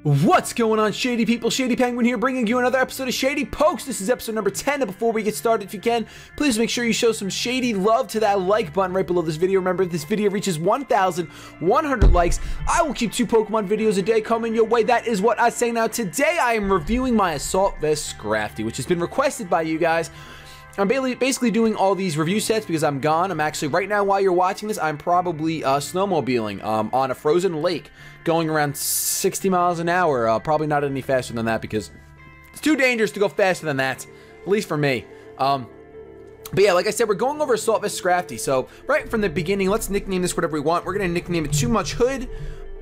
What's going on, Shady people? ShadyPenguinn here, bringing you another episode of Shady Pokes. This is episode number 10, and before we get started, if you can, please make sure you show some shady love to that like button right below this video. Remember, if this video reaches 1,100 likes, I will keep 2 Pokemon videos a day coming your way. That is what I say. Now, today I am reviewing my Assault Vest Scrafty, which has been requested by you guys. I'm basically doing all these review sets because I'm gone. I'm actually, right now while you're watching this, I'm probably snowmobiling on a frozen lake, going around 60 miles an hour. Probably not any faster than that because it's too dangerous to go faster than that, at least for me. But yeah, like I said, we're going over Assault Vest Scrafty. So right from the beginning, let's nickname this whatever we want. We're going to nickname it Too Much Hood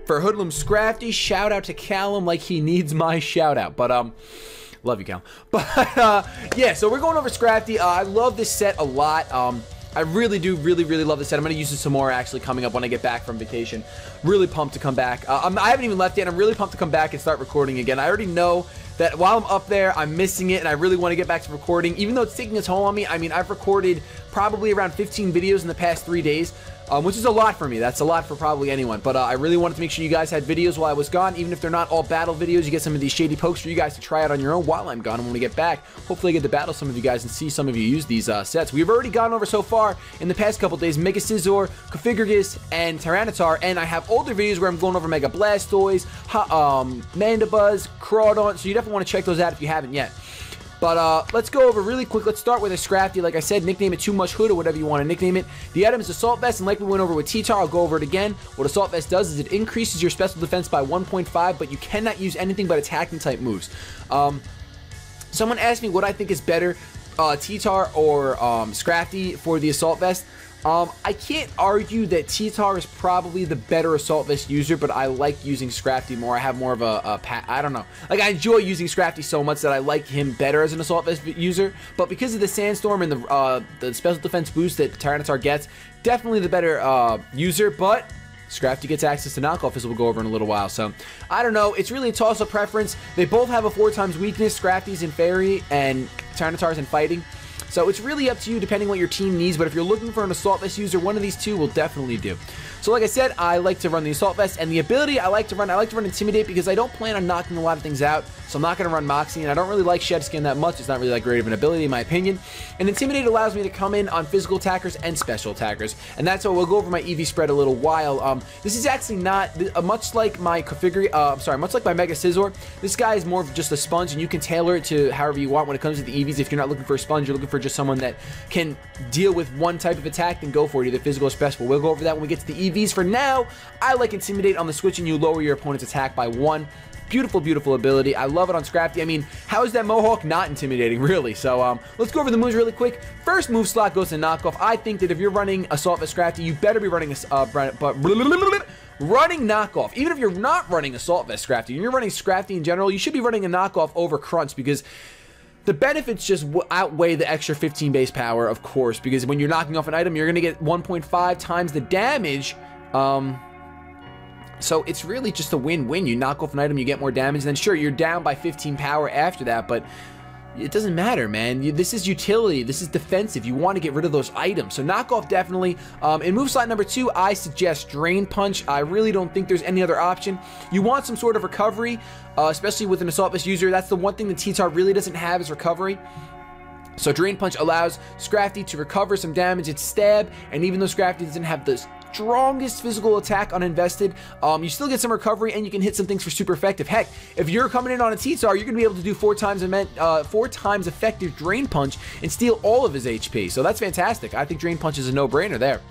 for Hoodlum Scrafty. Shout out to Callum like he needs my shout out. But love you, Cal. But yeah, so we're going over Scrafty. I love this set a lot. I really do, really love this set. I'm going to use it some more actually coming up when I get back from vacation. Really pumped to come back. I haven't even left yet. I'm really pumped to come back and start recording again. I already know that while I'm up there, I'm missing it, and I really want to get back to recording. Even though it's taking a toll on me, I mean, I've recorded probably around 15 videos in the past 3 days. Which is a lot for me. That's a lot for probably anyone. But I really wanted to make sure you guys had videos while I was gone. Even if they're not all battle videos, you get some of these Shady Pokes for you guys to try out on your own while I'm gone. And when we get back, hopefully I get to battle some of you guys and see some of you use these sets. We've already gone over so far in the past couple days Mega Scizor, Configuragus, and Tyranitar. And I have older videos where I'm going over Mega Blastoise, Mandibuzz, Crawdon. So you definitely want to check those out if you haven't yet. But let's go over really quick. Let's start with a Scrafty. Like I said, nickname it Too Much Hood or whatever you want to nickname it. The item is Assault Vest, and like we went over with T-Tar, I'll go over it again. What Assault Vest does is it increases your special defense by 1.5, but you cannot use anything but attacking type moves. Someone asked me what I think is better, T-Tar or Scrafty for the Assault Vest. I can't argue that T-Tar is probably the better Assault Vest user, but I like using Scrafty more. I have more of I don't know. Like, I enjoy using Scrafty so much that I like him better as an Assault Vest user, but because of the Sandstorm and the special defense boost that Tyranitar gets, definitely the better user, but Scrafty gets access to knockoff, as we'll go over in a little while. So, I don't know. It's really a toss-up preference. They both have a 4x weakness. Scrafty's in Fairy and Tyranitar's in Fighting. So it's really up to you depending what your team needs, but if you're looking for an Assault Vest user, one of these two will definitely do. So like I said, I like to run the Assault Vest, and the ability I like to run Intimidate because I don't plan on knocking a lot of things out, so I'm not going to run Moxie, and I don't really like Shed Skin that much. It's not really that great of an ability in my opinion. And Intimidate allows me to come in on physical attackers and special attackers, and that's why we'll go over my EV spread a little while. This is actually not, much like my much like my Mega Scizor, this guy is more of just a sponge, and you can tailor it to however you want when it comes to the EVs. If you're not looking for a sponge, you're looking for just someone that can deal with one type of attack, then go for it, either physical or special. We'll go over that when we get to the EVs. For now, I like Intimidate on the switch, and you lower your opponent's attack by 1. Beautiful ability. I love it on Scrafty. I mean, how is that Mohawk not intimidating, really? So, let's go over the moves really quick. First move slot goes to Knockoff. I think that if you're running Assault Vest Scrafty, you better be running running Knockoff. Even if you're not running Assault Vest Scrafty, and you're running Scrafty in general, you should be running a Knockoff over Crunch because the benefits just outweigh the extra 15 base power, of course, because when you're knocking off an item, you're going to get 1.5 times the damage. So it's really just a win-win. You knock off an item, you get more damage, then sure, you're down by 15 power after that, but it doesn't matter, man. This is utility. This is defensive. You want to get rid of those items. So knockoff definitely. In move slot number 2, I suggest Drain Punch. I really don't think there's any other option. You want some sort of recovery, especially with an Assault Vest user. That's the one thing that T-Tar really doesn't have is recovery. So Drain Punch allows Scrafty to recover some damage at stab, and even though Scrafty doesn't have the strongest physical attack uninvested, you still get some recovery, and you can hit some things for super effective. Heck, if you're coming in on a T-Tar, you're going to be able to do 4 times effective Drain Punch and steal all of his HP. So that's fantastic. I think Drain Punch is a no-brainer there.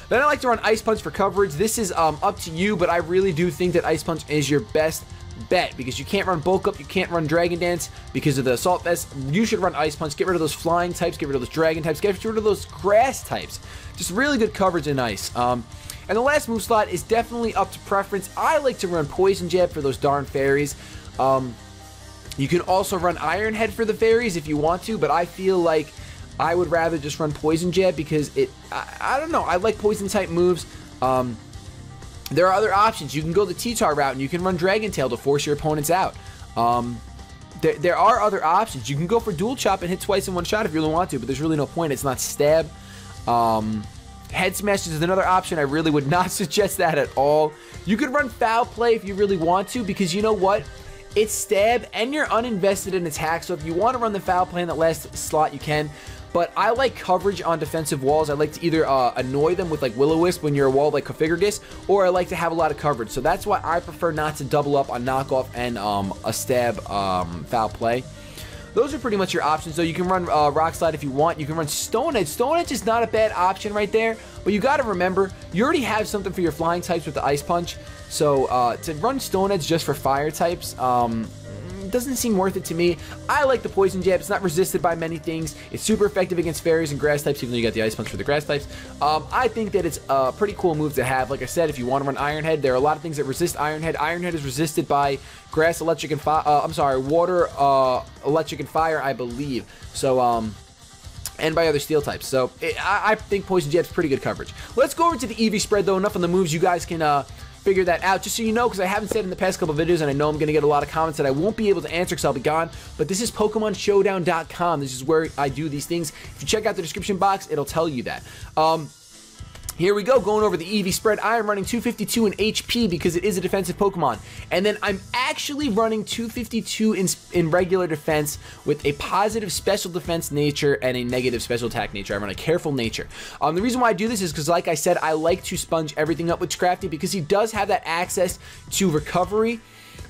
Then I like to run Ice Punch for coverage. This is up to you, but I really do think that Ice Punch is your best bet because you can't run Bulk Up, you can't run Dragon Dance because of the Assault Vest. You should run Ice Punch. Get rid of those flying types, get rid of those dragon types, get rid of those grass types. Just really good coverage in Ice. And the last move slot is definitely up to preference. I like to run Poison Jab for those darn fairies. You can also run Iron Head for the fairies if you want to, but I feel like I would rather just run Poison Jab because I don't know, I like poison type moves. There are other options. You can go the T-Tar route, and you can run Dragon Tail to force your opponents out. There are other options. You can go for Dual Chop and hit twice in one shot if you really want to, but there's really no point. It's not stab. Head Smash is another option. I really would not suggest that at all. You could run Foul Play if you really want to, because you know what? It's stab and you're uninvested in attack, so if you want to run the Foul Play in that last slot, you can. But I like coverage on defensive walls. I like to either annoy them with like Will-O-Wisp when you're a wall like Configure-Gis, or I like to have a lot of coverage. So that's why I prefer not to double up on knockoff and a stab Foul Play. Those are pretty much your options. So you can run Rock Slide if you want. You can run Stone Edge. Stone Edge is not a bad option right there, but you got to remember, you already have something for your flying types with the Ice Punch. So to run Stone Edge just for fire types, doesn't seem worth it to me. I like the Poison Jab. It's not resisted by many things. It's super effective against fairies and grass types, even though you got the Ice Punch for the grass types. I think that it's a pretty cool move to have. Like I said, if you want to run Iron Head, there are a lot of things that resist Iron Head. Iron Head is resisted by grass, electric, and fire. I'm sorry, water, electric, and fire, I believe. So, and by other steel types. So, I think Poison Jab's pretty good coverage. Let's go over to the EV spread, though. Enough on the moves. You guys can figure that out, just so you know, because I haven't said in the past couple videos, and I know I'm going to get a lot of comments that I won't be able to answer because I'll be gone, but this is PokemonShowdown.com. This is where I do these things. If you check out the description box, it'll tell you that. Here we go, going over the EV spread. I am running 252 in HP because it is a defensive Pokemon. And then I'm actually running 252 in regular defense with a positive special defense nature and a negative special attack nature. I run a careful nature. The reason why I do this is because, like I said, I like to sponge everything up with Scrafty because he does have that access to recovery.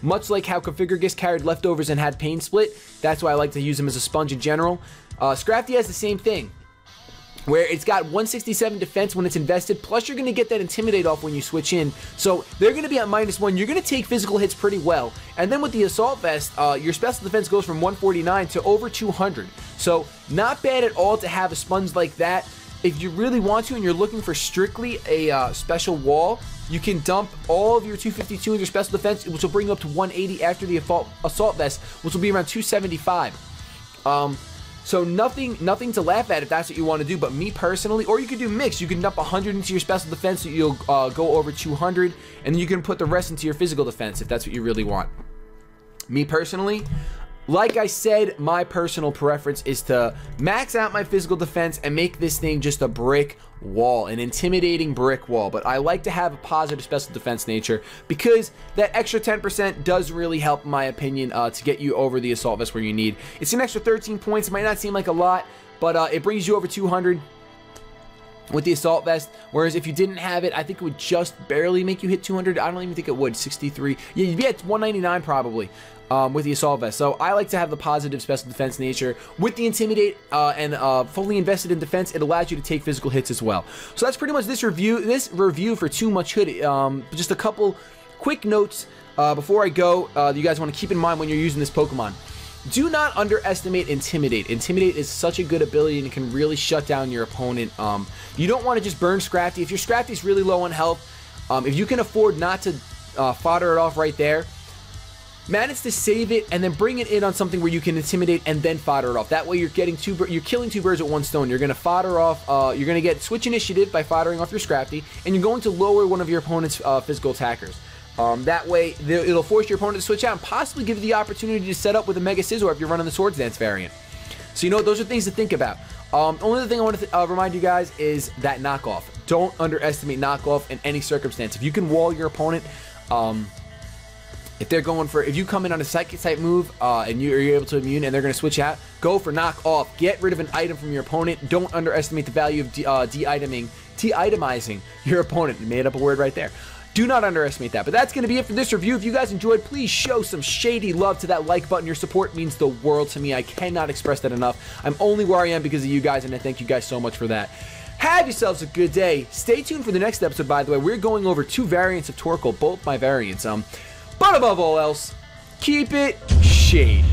Much like how Configure-Gis carried leftovers and had Pain Split. That's why I like to use him as a sponge in general. Scrafty has the same thing, where it's got 167 defense when it's invested, plus you're going to get that Intimidate off when you switch in. So they're going to be at -1. You're going to take physical hits pretty well. And then with the Assault Vest, your special defense goes from 149 to over 200. So not bad at all to have a sponge like that. If you really want to and you're looking for strictly a special wall, you can dump all of your 252 in your special defense, which will bring you up to 180 after the Assault Vest, which will be around 275. So nothing to laugh at if that's what you want to do, but me personally, or you could do mix. You can dump 100 into your special defense so you'll go over 200, and then you can put the rest into your physical defense if that's what you really want. Me personally, like I said, my personal preference is to max out my physical defense and make this thing just a brick wall, an intimidating brick wall. But I like to have a positive special defense nature because that extra 10% does really help, in my opinion, to get you over the Assault Vest where you need. It's an extra 13 points. It might not seem like a lot, but it brings you over 200 with the Assault Vest, whereas if you didn't have it, I think it would just barely make you hit 200. I don't even think it would. 63. Yeah, you'd be at 199 probably. With the Assault Vest. So I like to have the positive special defense nature. With the Intimidate and fully invested in defense, it allows you to take physical hits as well. So that's pretty much this review for Too Much Hood. Just a couple quick notes before I go that you guys want to keep in mind when you're using this Pokemon. Do not underestimate Intimidate. Intimidate is such a good ability and it can really shut down your opponent. You don't want to just burn Scrafty. If your Scrafty is really low on health, if you can afford not to fodder it off right there, manage to save it and then bring it in on something where you can Intimidate and then fodder it off. That way you're killing two birds with one stone. You're going to fodder off, you're going to get Switch Initiative by foddering off your Scrafty, and you're going to lower one of your opponent's physical attackers. That way it'll force your opponent to switch out and possibly give you the opportunity to set up with a Mega Scizor if you're running the Swords Dance variant. So you know, those are things to think about. Only other thing I want to remind you guys is that knockoff. Don't underestimate knockoff in any circumstance. If you can wall your opponent, if you come in on a Psychic type move and you're able to immune and they're going to switch out, go for knock off. Get rid of an item from your opponent. Don't underestimate the value of de-itemizing your opponent. Made up a word right there. Do not underestimate that. But that's going to be it for this review. If you guys enjoyed, please show some shady love to that like button. Your support means the world to me. I cannot express that enough. I'm only where I am because of you guys, and I thank you guys so much for that. Have yourselves a good day. Stay tuned for the next episode, by the way. We're going over 2 variants of Torkoal, both my variants. But above all else, keep it shade.